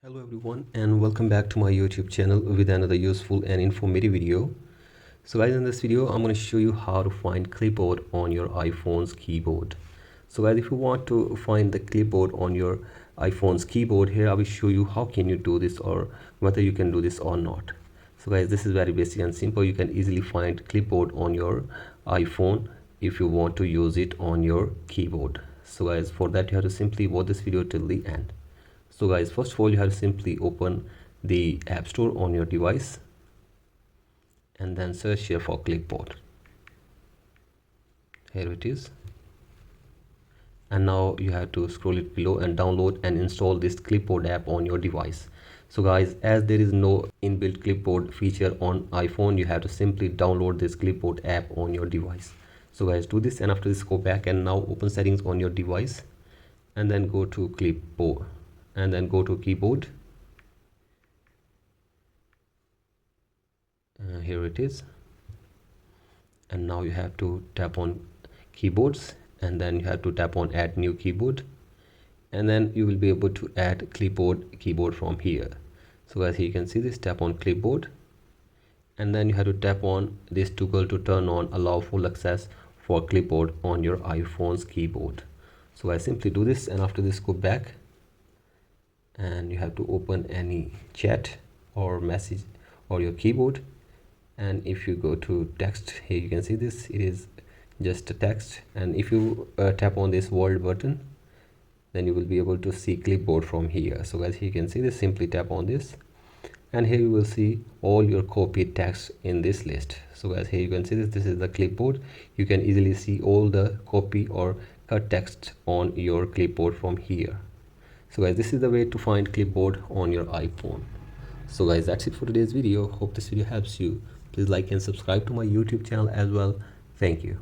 Hello everyone and welcome back to my YouTube channel with another useful and informative video. So guys, in this video I'm going to show you how to find clipboard on your iPhone's keyboard. So guys, if you want to find the clipboard on your iPhone's keyboard, here I will show you how can you do this or whether you can do this or not. So guys, this is very basic and simple. You can easily find clipboard on your iPhone if you want to use it on your keyboard. So guys, for that you have to simply watch this video till the end. So guys, first of all you have to simply open the App Store on your device and then search here for clipboard. Here it is, and now you have to scroll it below and download and install this clipboard app on your device. So guys, as there is no inbuilt clipboard feature on iPhone, you have to simply download this clipboard app on your device. So guys, do this, and after this go back and now open settings on your device and then go to clipboard and then go to keyboard. Here it is, and now you have to tap on keyboards and then you have to tap on add new keyboard, and then you will be able to add keyboard from here. So as you can see this, tap on clipboard and then you have to tap on this toggle to turn on allow full access for clipboard on your iPhone's keyboard. So I simply do this, and after this go back and you have to open any chat or message or your keyboard, and if you go to text, here you can see this, it is just a text, and if you tap on this world button, then you will be able to see clipboard from here. So as you can see this, simply tap on this and here you will see all your copied text in this list. So as here you can see this is the clipboard. You can easily see all the copy or cut text on your clipboard from here. So guys, this is the way to find clipboard on your iPhone. So guys, that's it for today's video. Hope this video helps you. Please like and subscribe to my YouTube channel as well. Thank you.